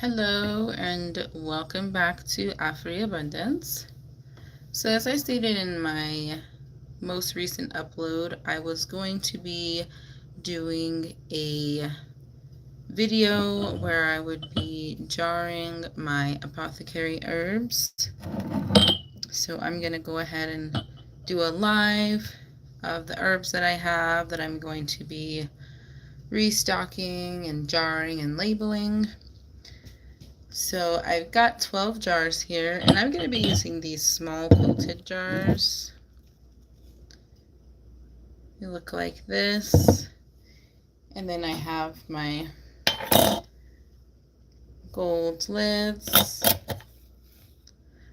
Hello and welcome back to AfriAbundancɛ. So as I stated in my most recent upload, I was going to be doing a video where I would be jarring my apothecary herbs. So I'm going to go ahead and do a live of the herbs that I have that I'm going to be restocking and jarring and labeling. So I've got 12 jars here, and I'm going to be using these small quilted jars. They look like this. And then I have my gold lids.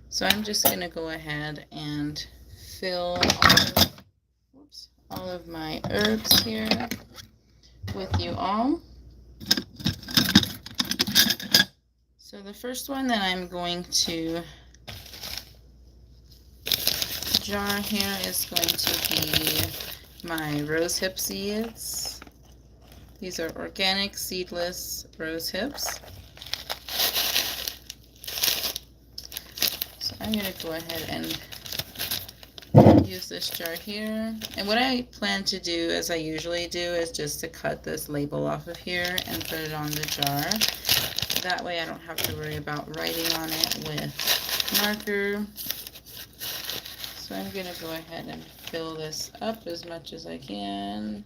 So I'm just going to go ahead and fill all of my herbs here with you all. So the first one that I'm going to jar here is going to be my rosehip seeds. These are organic seedless rose hips. So I'm going to go ahead and use this jar here. And what I plan to do, as I usually do, is just to cut this label off of here and put it on the jar. That way I don't have to worry about writing on it with marker. So I'm going to go ahead and fill this up as much as I can.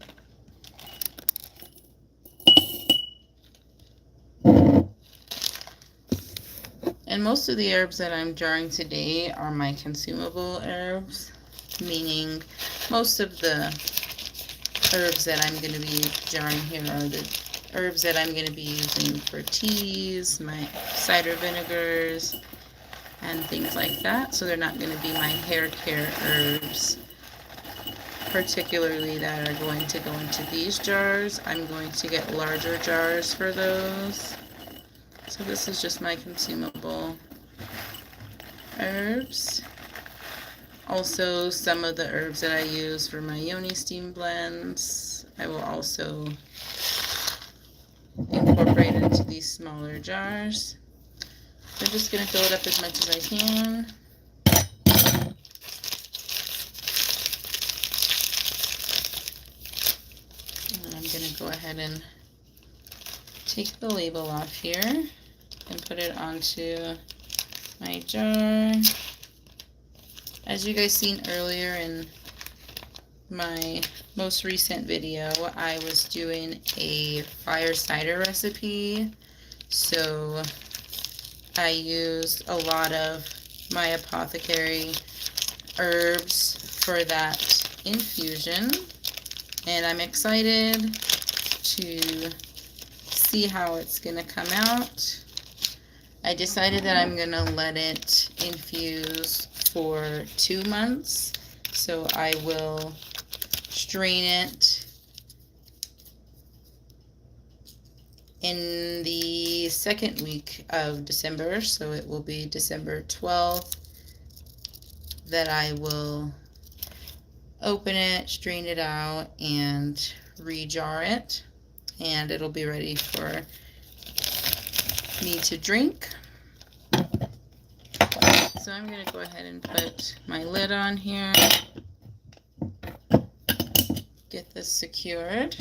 And most of the herbs that I'm jarring today are my consumable herbs, meaning most of the herbs that I'm going to be jarring here are the herbs that I'm going to be using for teas, my cider vinegars, and things like that. So they're not going to be my hair care herbs, particularly that are going to go into these jars. I'm going to get larger jars for those. So this is just my consumable herbs. Also, some of the herbs that I use for my yoni steam blends, I will also incorporate into these smaller jars. So I'm just going to fill it up as much as I can. And I'm going to go ahead and take the label off here and put it onto my jar. As you guys seen earlier in my most recent video, I was doing a fire cider recipe. So I used a lot of my apothecary herbs for that infusion, and I'm excited to see how it's going to come out. I decided that I'm going to let it infuse for 2 months, so I will strain it in the second week of December, so it will be December 12th that I will open it, strain it out, and re-jar it, and it'll be ready for me to drink. So I'm going to go ahead and put my lid on here, get this secured.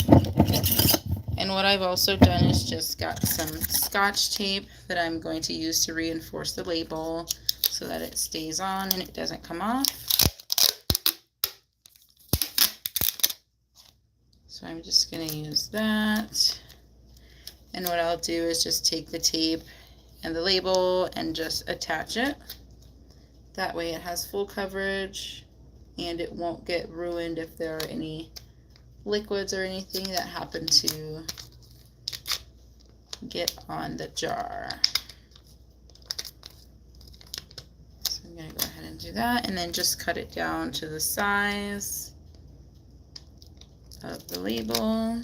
And what I've also done is just got some Scotch tape that I'm going to use to reinforce the label so that it stays on and it doesn't come off. So I'm just going to use that. And what I'll do is just take the tape and the label and just attach it. That way it has full coverage and it won't get ruined if there are any liquids or anything that happen to get on the jar. So I'm going to go ahead and do that, and then just cut it down to the size of the label.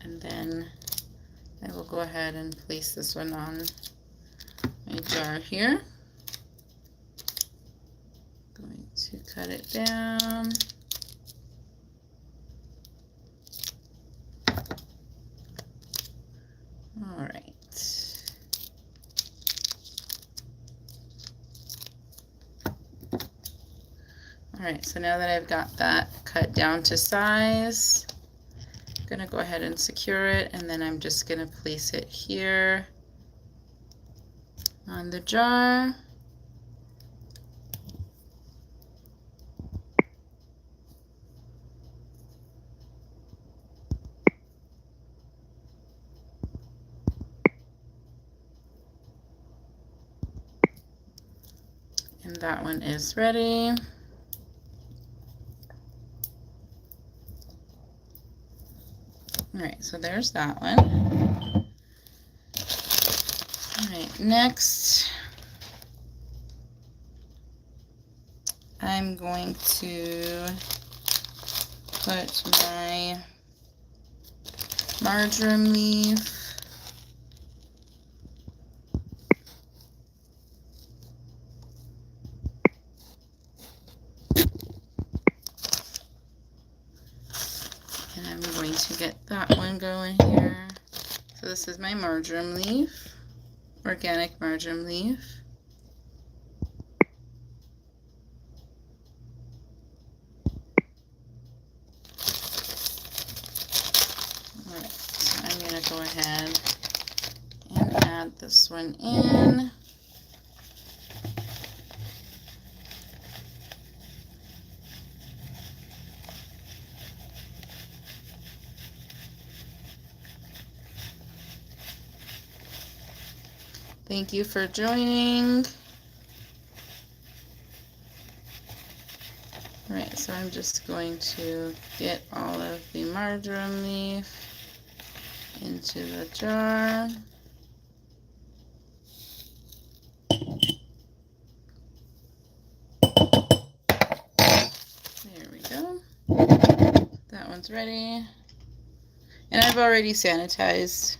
And then I will go ahead and place this one on my jar here. Going to cut it down. Alright. Alright, so now that I've got that cut down to size, I'm going to go ahead and secure it, and then I'm just going to place it here on the jar. And that one is ready. Alright, so there's that one. Alright, next I'm going to put my marjoram leaf to get that one going here. So this is my marjoram leaf, organic marjoram leaf. Alright, so I'm going to go ahead and add this one in. Thank you for joining. Alright, so I'm just going to get all of the marjoram leaf into the jar. There we go. That one's ready. And I've already sanitized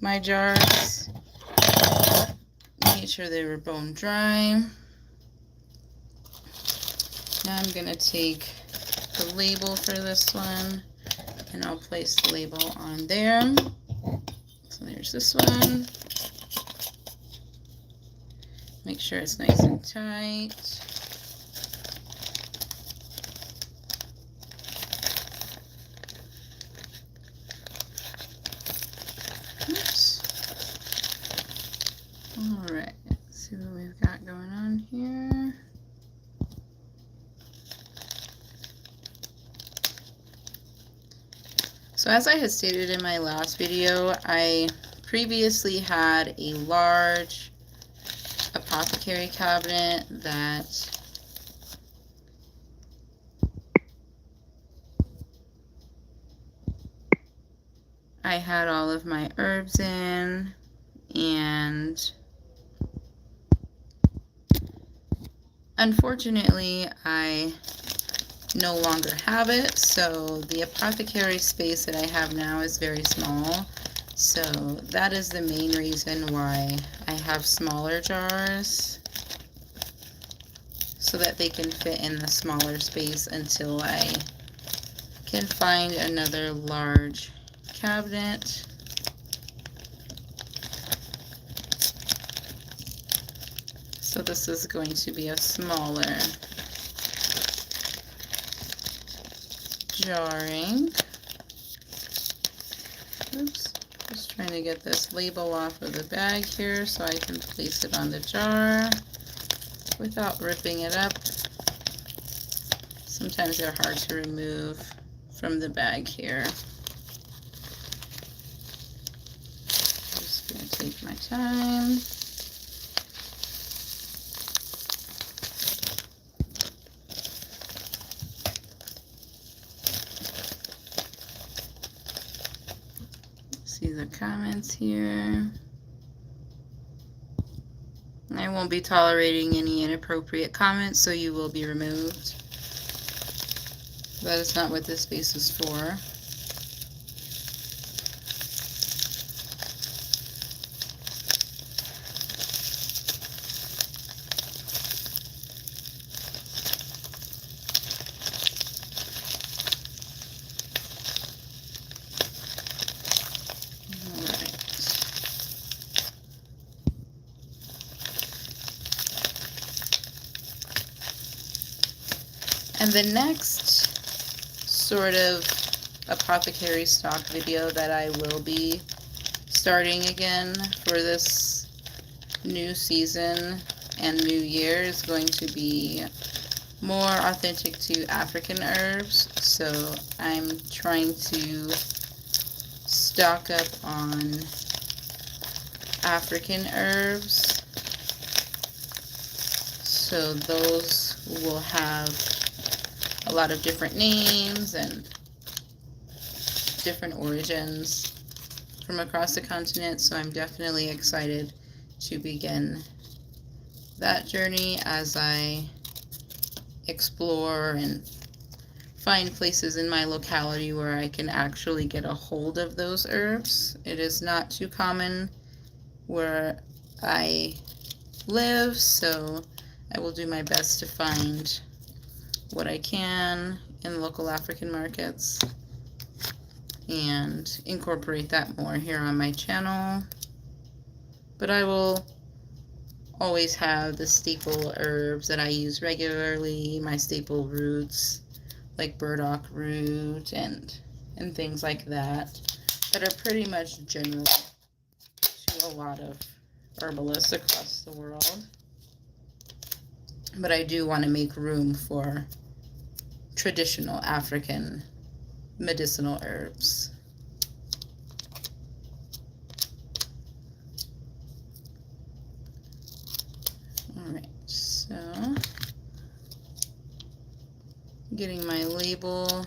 my jars. Made sure they were bone dry. Now I'm going to take the label for this one and I'll place the label on there. So there's this one. Make sure it's nice and tight. Oops. Alright, let's see what we've got going on here. So as I had stated in my last video, I previously had a large apothecary cabinet that I had all of my herbs in, and unfortunately I no longer have it, so the apothecary space that I have now is very small. So that is the main reason why I have smaller jars, so that they can fit in the smaller space until I can find another large cabinet. So this is going to be a smaller jarring. Oops, just trying to get this label off of the bag here so I can place it on the jar without ripping it up. Sometimes they're hard to remove from the bag here. Just going to take my time. See the comments here. I won't be tolerating any inappropriate comments, so you will be removed. That is not what this space is for. And The next sort of apothecary stock video that I will be starting again for this new season and new year is going to be more authentic to African herbs. So I'm trying to stock up on African herbs. So those will have a lot of different names and different origins from across the continent. So I'm definitely excited to begin that journey as I explore and find places in my locality where I can actually get a hold of those herbs. It is not too common where I live, so I will do my best to find what I can in local African markets and incorporate that more here on my channel. But I will always have the staple herbs that I use regularly, my staple roots like burdock root and things like that are pretty much general to a lot of herbalists across the world. But I do want to make room for traditional African medicinal herbs. Alright, so getting my label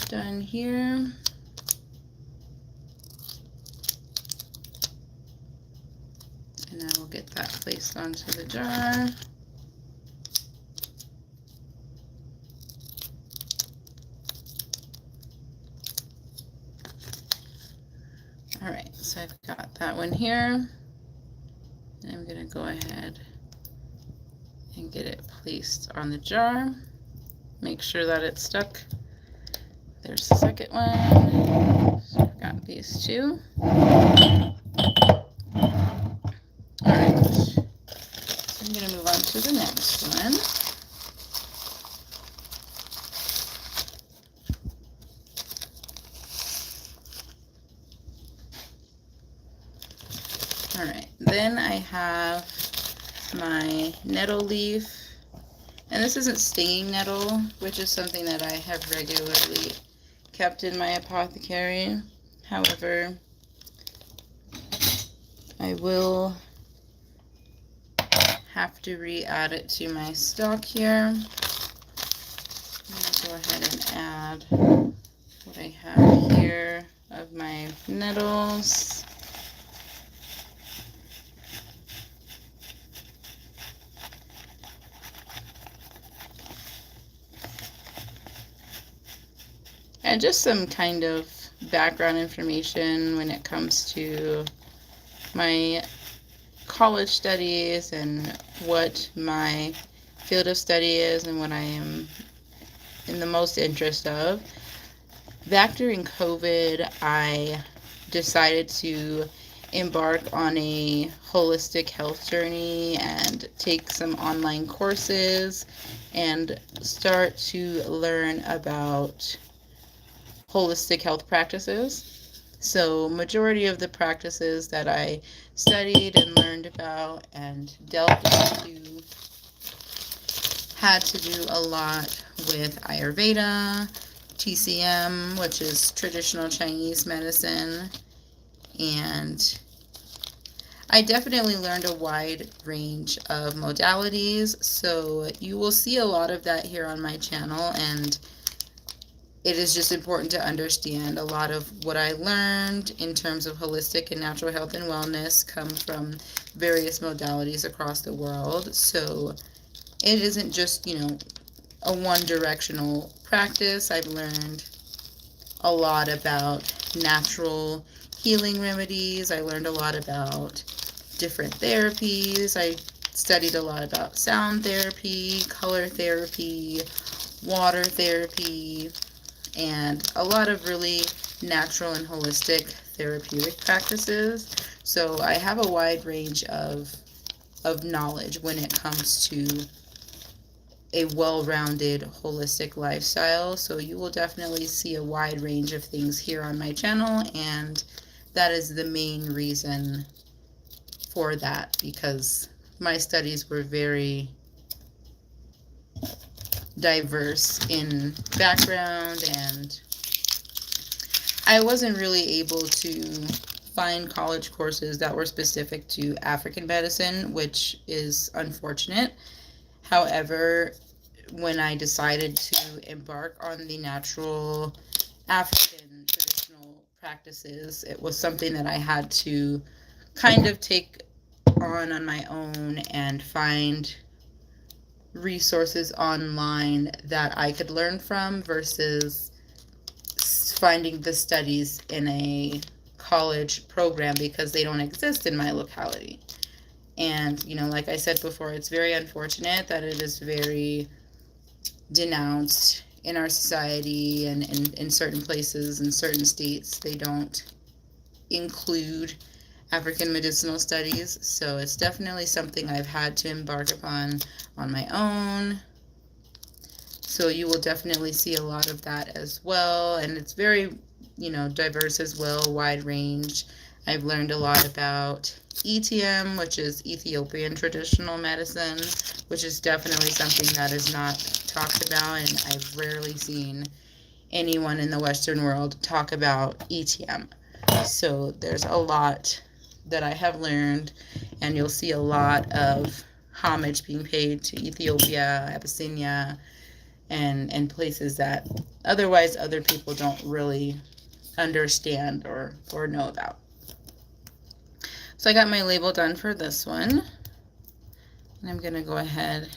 done here. And I will get that placed onto the jar. Alright, so I've got that one here. And I'm going to go ahead and get it placed on the jar. Make sure that it's stuck. There's the second one. So I've got these two. Alright, so I'm going to move on to the next one. Alright, then I have my nettle leaf, and this isn't stinging nettle, which is something that I have regularly kept in my apothecary. However, I will have to re-add it to my stock here. I'm going to go ahead and add what I have here of my nettles. And just some kind of background information when it comes to my college studies and what my field of study is and what I am in the most interest of. Back during COVID, I decided to embark on a holistic health journey and take some online courses and start to learn about holistic health practices. So majority of the practices that I studied and learned about and delved into had to do a lot with Ayurveda, TCM, which is traditional Chinese medicine, and I definitely learned a wide range of modalities. So you will see a lot of that here on my channel, and it is just important to understand a lot of what I learned in terms of holistic and natural health and wellness come from various modalities across the world. So it isn't just, a one-directional practice. I've learned a lot about natural healing remedies. I learned a lot about different therapies. I studied a lot about sound therapy, color therapy, water therapy, and a lot of really natural and holistic therapeutic practices. So I have a wide range of knowledge when it comes to a well-rounded holistic lifestyle. So you will definitely see a wide range of things here on my channel, and that is the main reason for that, because my studies were very diverse in background, and I wasn't really able to find college courses that were specific to African medicine, which is unfortunate. However, when I decided to embark on the natural African traditional practices, it was something that I had to kind of take on my own and find resources online that I could learn from versus finding the studies in a college program, because they don't exist in my locality. And, you know, like I said before, it's very unfortunate that it is very denounced in our society, and in certain places, in certain states, they don't include African medicinal studies. So it's definitely something I've had to embark upon on my own. So you will definitely see a lot of that as well. And it's very, you know, diverse as well, wide range. I've learned a lot about ETM, which is Ethiopian traditional medicine, which is definitely something that is not talked about, and I've rarely seen anyone in the Western world talk about ETM. So there's a lot that I have learned, and you'll see a lot of homage being paid to Ethiopia, Abyssinia, and places that otherwise other people don't really understand or know about. So I got my label done for this one, and I'm going to go ahead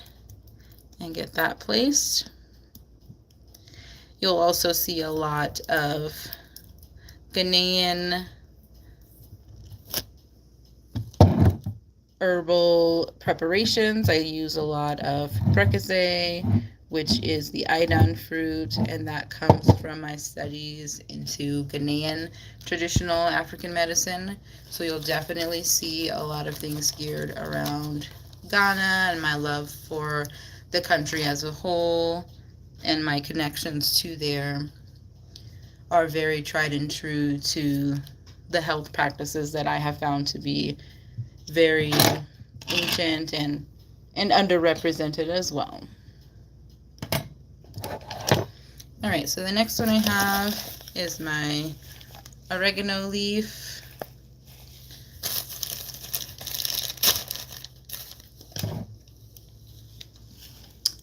and get that placed. You'll also see a lot of Ghanaian herbal preparations. I use a lot of brekese, which is the iodine fruit, and that comes from my studies into Ghanaian traditional African medicine. So you'll definitely see a lot of things geared around Ghana and my love for the country as a whole, and my connections to there are very tried and true to the health practices that I have found to be very ancient and underrepresented as well. All right, so the next one I have is my oregano leaf.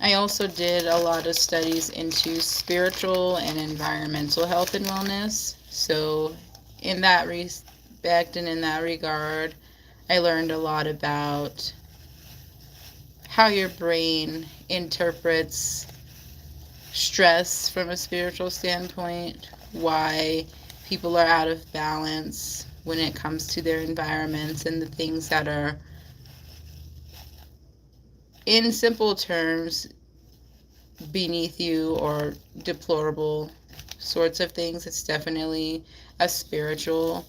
I also did a lot of studies into spiritual and environmental health and wellness. So in that respect and in that regard, I learned a lot about how your brain interprets stress from a spiritual standpoint, why people are out of balance when it comes to their environments, and the things that are, in simple terms, beneath you or deplorable sorts of things. It's definitely a spiritual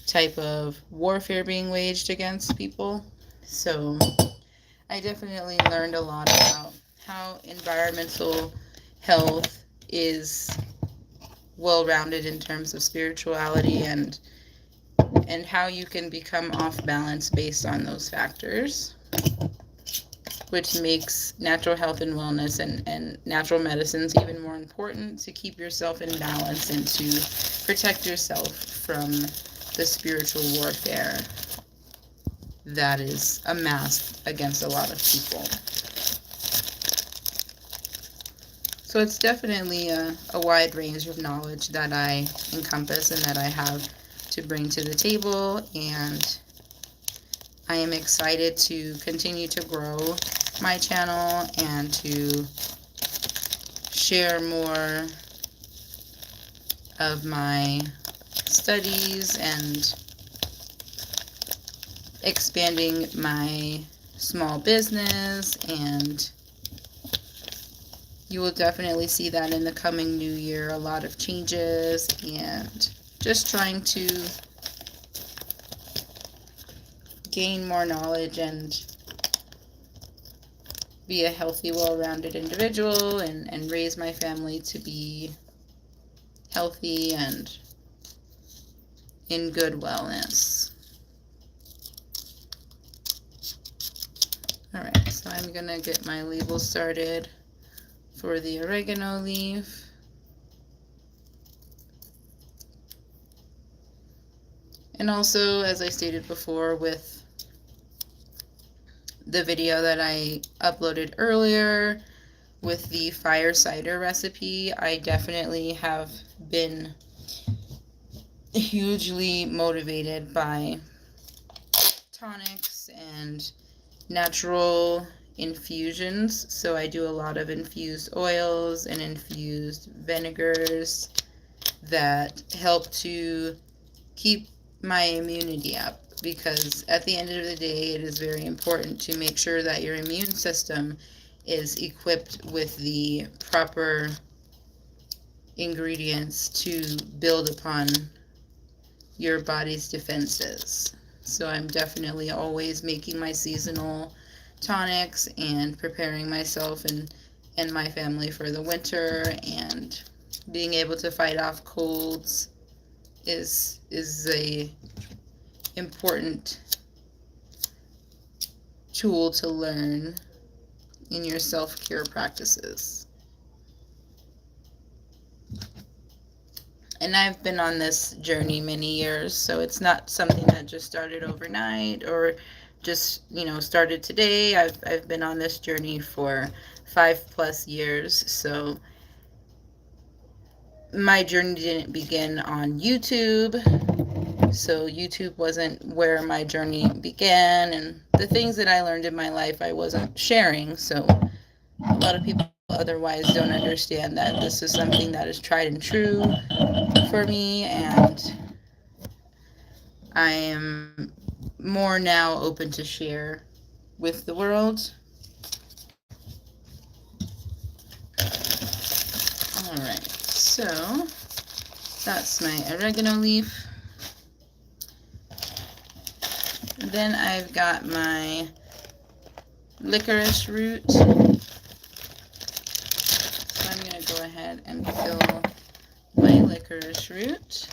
type of warfare being waged against people. So I definitely learned a lot about how environmental health is well-rounded in terms of spirituality, and how you can become off balance based on those factors, which makes natural health and wellness and natural medicines even more important to keep yourself in balance and to protect yourself from the spiritual warfare that is amassed against a lot of people. So it's definitely a wide range of knowledge that I encompass and that I have to bring to the table, and I am excited to continue to grow my channel and to share more of my studies and expanding my small business, and you will definitely see that in the coming new year, a lot of changes, and just trying to gain more knowledge and be a healthy, well-rounded individual and raise my family to be healthy and in good wellness. Alright, so I'm gonna get my label started for the oregano leaf. And also, as I stated before, with the video that I uploaded earlier with the fire cider recipe, I definitely have been hugely motivated by tonics and natural infusions. So I do a lot of infused oils and infused vinegars that help to keep my immunity up, because at the end of the day it is very important to make sure that your immune system is equipped with the proper ingredients to build upon your body's defenses. So I'm definitely always making my seasonal tonics and preparing myself and my family for the winter, and being able to fight off colds is a important tool to learn in your self-care practices. And I've been on this journey many years, so it's not something that just started overnight or just, started today. I've been on this journey for 5+ years, so my journey didn't begin on YouTube. So YouTube wasn't where my journey began, and the things that I learned in my life I wasn't sharing. So a lot of people otherwise don't understand that this is something that is tried and true for me, and I am more now open to share with the world. Alright, so that's my oregano leaf. Then I've got my licorice root. So I'm going to go ahead and fill my licorice root.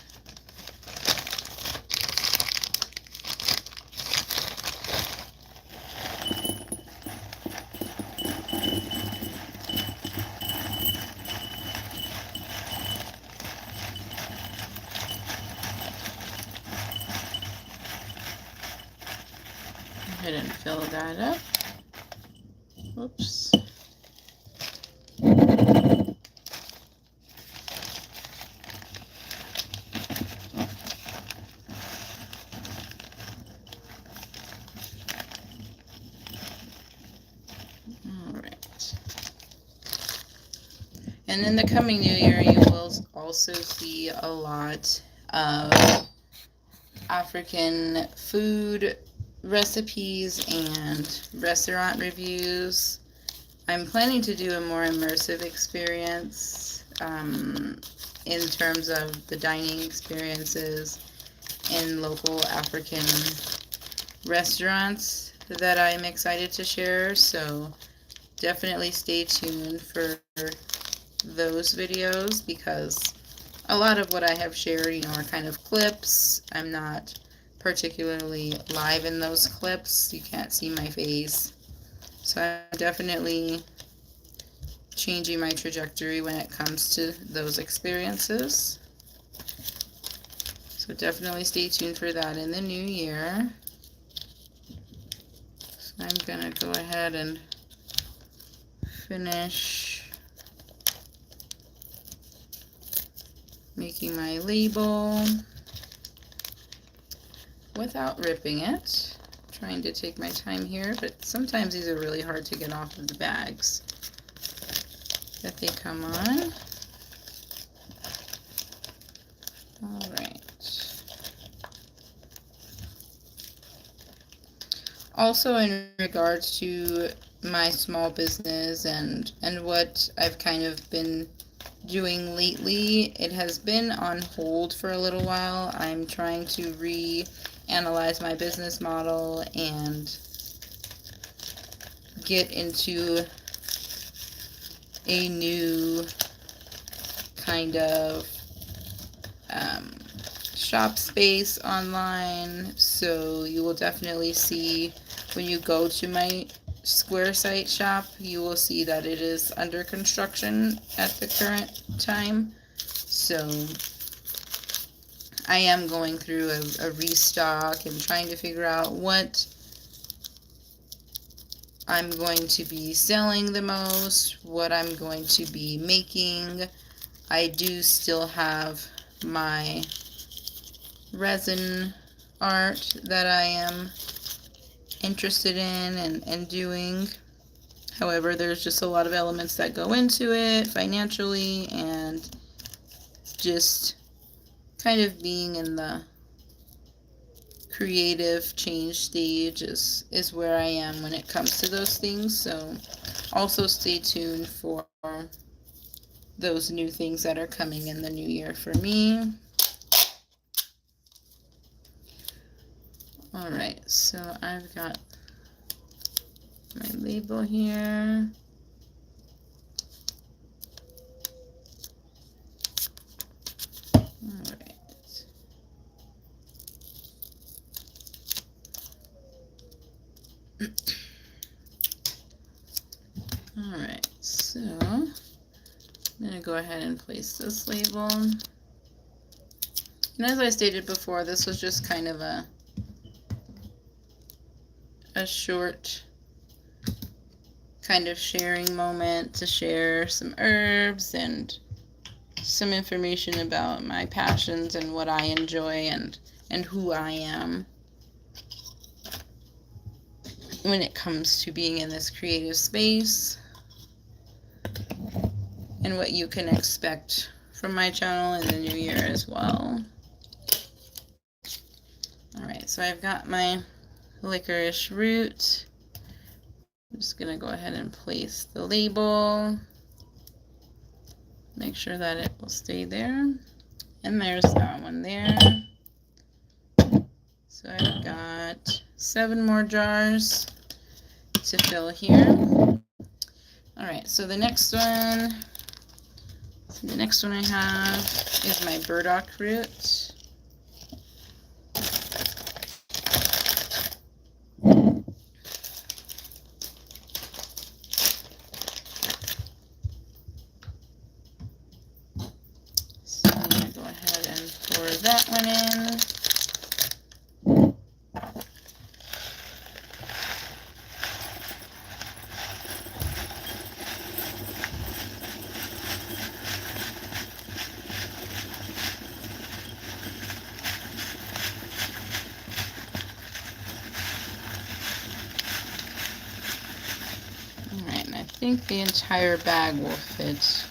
Go ahead and fill that up. Whoops. And in the coming new year, you will also see a lot of African food recipes and restaurant reviews. I'm planning to do a more immersive experience in terms of the dining experiences in local African restaurants that I'm excited to share. So definitely stay tuned for those videos, because a lot of what I have shared, are kind of clips. I'm not particularly live in those clips. You can't see my face. So I'm definitely changing my trajectory when it comes to those experiences. So definitely stay tuned for that in the new year. So I'm gonna go ahead and finish making my label without ripping it. I'm trying to take my time here, but sometimes these are really hard to get off of the bags that they come on. Alright. Also, in regards to my small business and what I've kind of been doing lately, it has been on hold for a little while. I'm trying to reanalyze my business model and get into a new kind of shop space online, so you will definitely see when you go to my Square site shop, you will see that it is under construction at the current time. So I am going through a restock and trying to figure out what I'm going to be selling the most, what I'm going to be making. I do still have my resin art that I am interested in and doing. However, there's just a lot of elements that go into it financially, and just kind of being in the creative change stage is where I am when it comes to those things. So also stay tuned for those new things that are coming in the new year for me. Alright, so I've got my label here. Alright. Alright, so I'm going to go ahead and place this label. And as I stated before, this was just kind of a short kind of sharing moment to share some herbs and some information about my passions and what I enjoy and who I am when it comes to being in this creative space, and what you can expect from my channel in the new year as well. Alright, so I've got my licorice root. I'm just going to go ahead and place the label. Make sure that it will stay there. And there's that one there. So I've got 7 more jars to fill here. Alright, so the next one I have is my burdock root. So I'm going to go ahead and pour that one in. Alright, and I think the entire bag will fit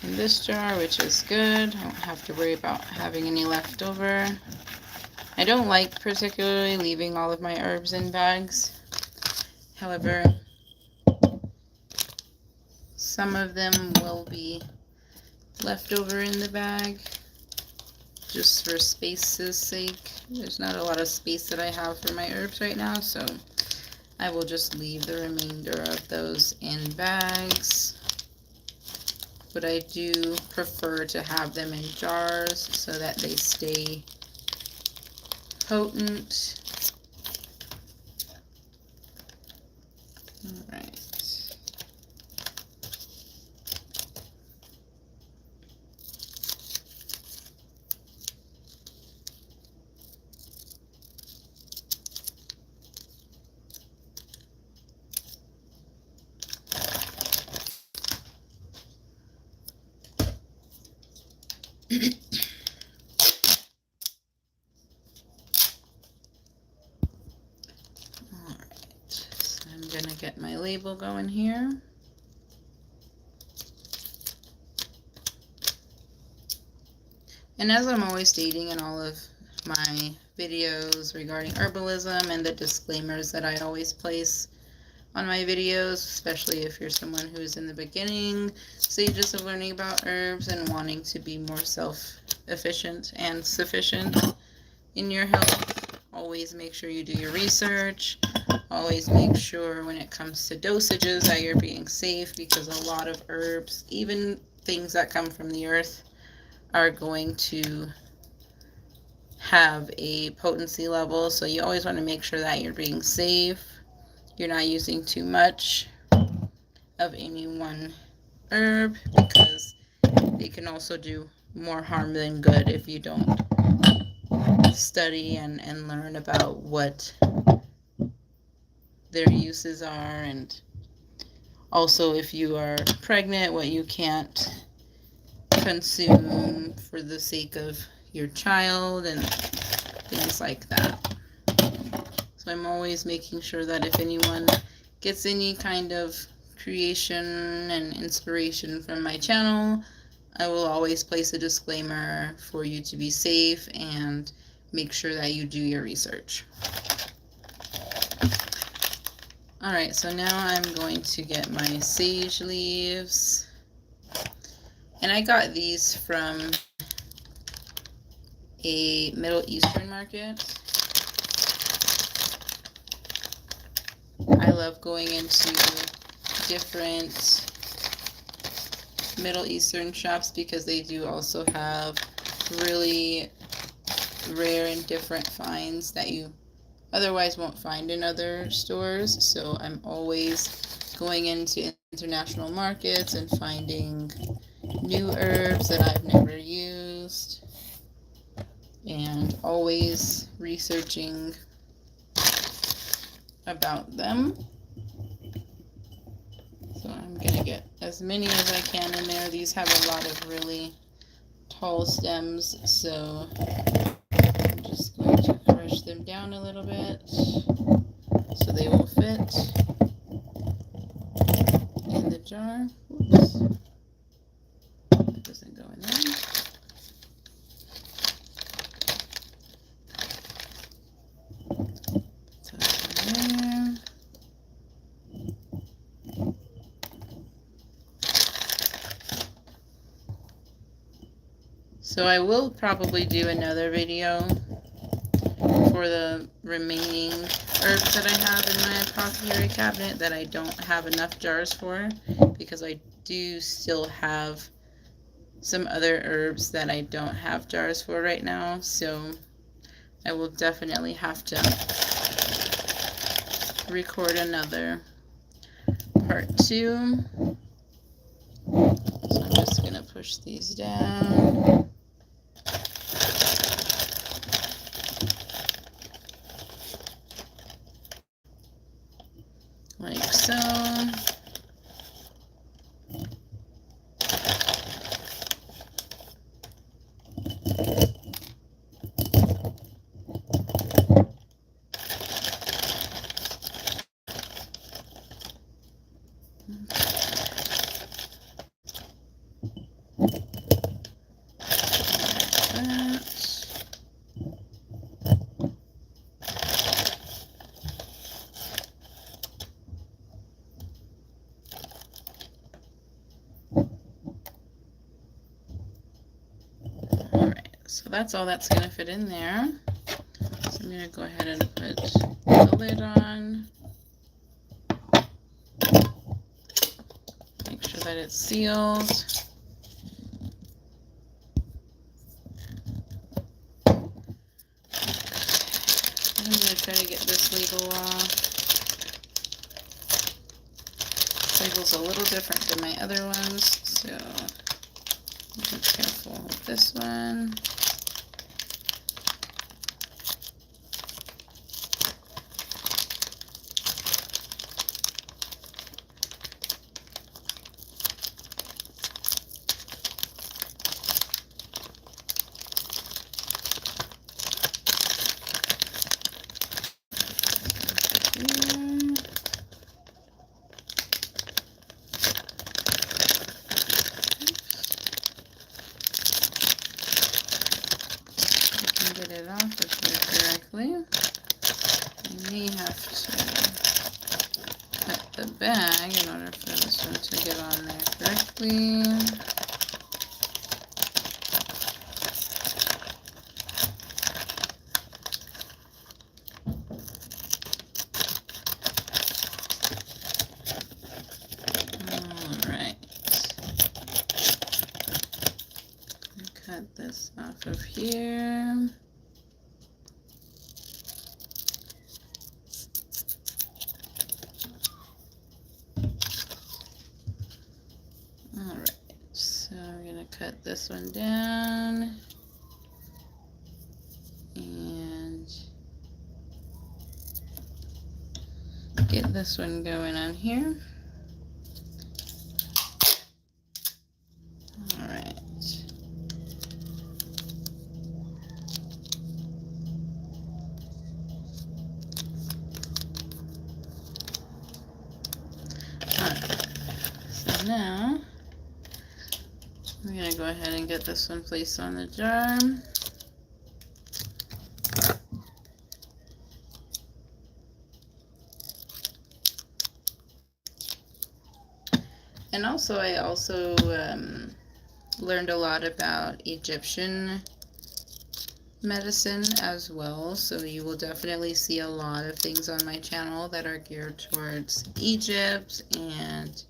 in this jar, which is good. I don't have to worry about having any left over. I don't like particularly leaving all of my herbs in bags. However, some of them will be left over in the bag just for space's sake. There's not a lot of space that I have for my herbs right now, so I will just leave the remainder of those in bags. But I do prefer to have them in jars so that they stay potent. All right. Alright, so I'm going to get my label going here. And as I'm always stating in all of my videos regarding herbalism and the disclaimers that I always place on my videos, especially if you're someone who is in the beginning stages of learning about herbs and wanting to be more self-efficient and sufficient in your health, always make sure you do your research. always make sure when it comes to dosages that you're being safe, because a lot of herbs, even things that come from the earth, are going to have a potency level. So you always want to make sure that you're being safe. You're not using too much of any one herb, because they can also do more harm than good if you don't study and learn about what their uses are, and also if you are pregnant, what you can't consume for the sake of your child and things like that. So I'm always making sure that if anyone gets any kind of creation and inspiration from my channel, I will always place a disclaimer for you to be safe and make sure that you do your research. Alright, so now I'm going to get my sage leaves. And I got these from a Middle Eastern market. I love going into different Middle Eastern shops because they do also have really rare and different finds that you otherwise won't find in other stores. So I'm always going into international markets and finding new herbs that I've never used, and always researching about them. So I'm gonna get as many as I can in there. These have a lot of really tall stems, so I'm just going to crush them down a little bit so they will fit in the jar. Oops. That doesn't go in there. So that's in there. So I will probably do another video for the remaining herbs that I have in my apothecary cabinet that I don't have enough jars for, because I do still have some other herbs that I don't have jars for right now. So I will definitely have to record another part 2. So I'm just going to push these down. Like so. So that's all that's going to fit in there. So I'm going to go ahead and put the lid on. Make sure that it's sealed. I'm going to try to get this label off. This label's a little different than my other ones, so be careful with this one. Get it off with it correctly. You may have to cut the bag in order for this one to get on there correctly. here. Alright, so we're going to cut this one down. And get this one going on here. Alright. So now we're going to go ahead and get this one placed on the jar. And also, I also learned a lot about Egyptian medicine as well. So you will definitely see a lot of things on my channel that are geared towards Egypt, and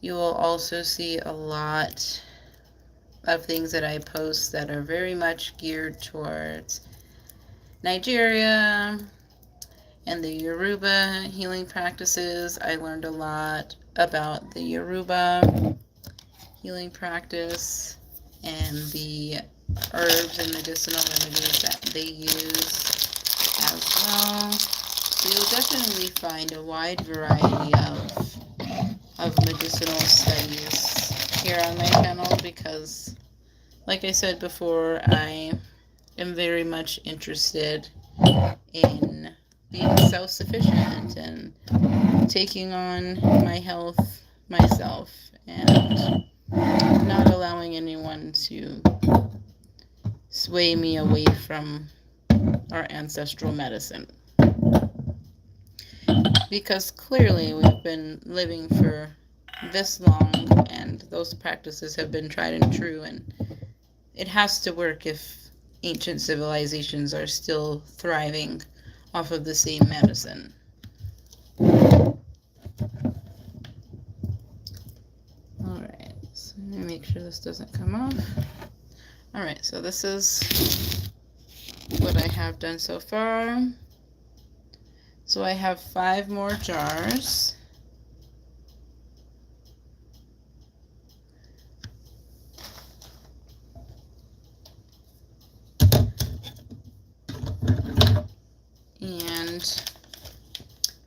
you will also see a lot of things that I post that are very much geared towards Nigeria and the Yoruba healing practices. I learned a lot about the Yoruba healing practice and the herbs and medicinal remedies that they use as well. So you'll definitely find a wide variety of medicinal studies here on my channel because, like I said before, I am very much interested in being self-sufficient and taking on my health myself and not allowing anyone to sway me away from our ancestral medicine. Because clearly we've been living for this long and those practices have been tried and true, and it has to work if ancient civilizations are still thriving off of the same medicine. Alright, so let me make sure this doesn't come off. Alright, so this is what I have done so far. So I have 5 more jars. And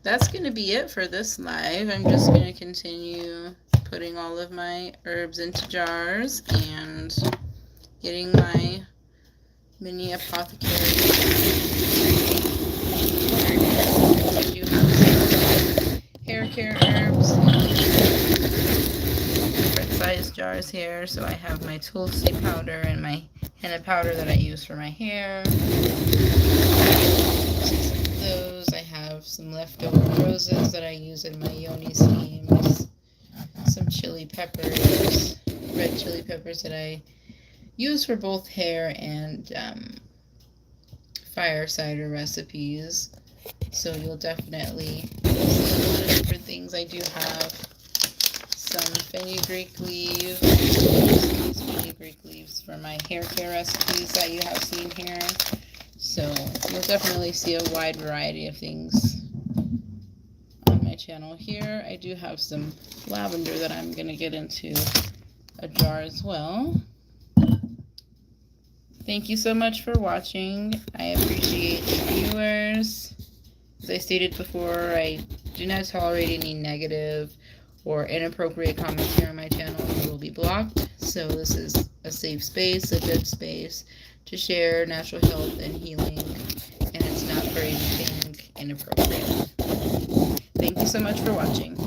that's going to be it for this live. I'm just going to continue putting all of my herbs into jars and getting my mini apothecary. I do have some hair care herbs, different size jars here. So I have my tulsi powder and my henna powder that I use for my hair. Those. I have some leftover roses that I use in my yoni steams. Some chili peppers, red chili peppers that I use for both hair and fire cider recipes. So you'll definitely see a lot of different things. I do have some fenugreek leaves. These fenugreek leaves for my hair care recipes that you have seen here. So you'll definitely see a wide variety of things on my channel here. I do have some lavender that I'm going to get into a jar as well. Thank you so much for watching. I appreciate the viewers. As I stated before, I do not tolerate any negative or inappropriate comments here on my channel. You will be blocked. So this is a safe space, a good space to share natural health and healing, and it's not for anything inappropriate. Thank you so much for watching.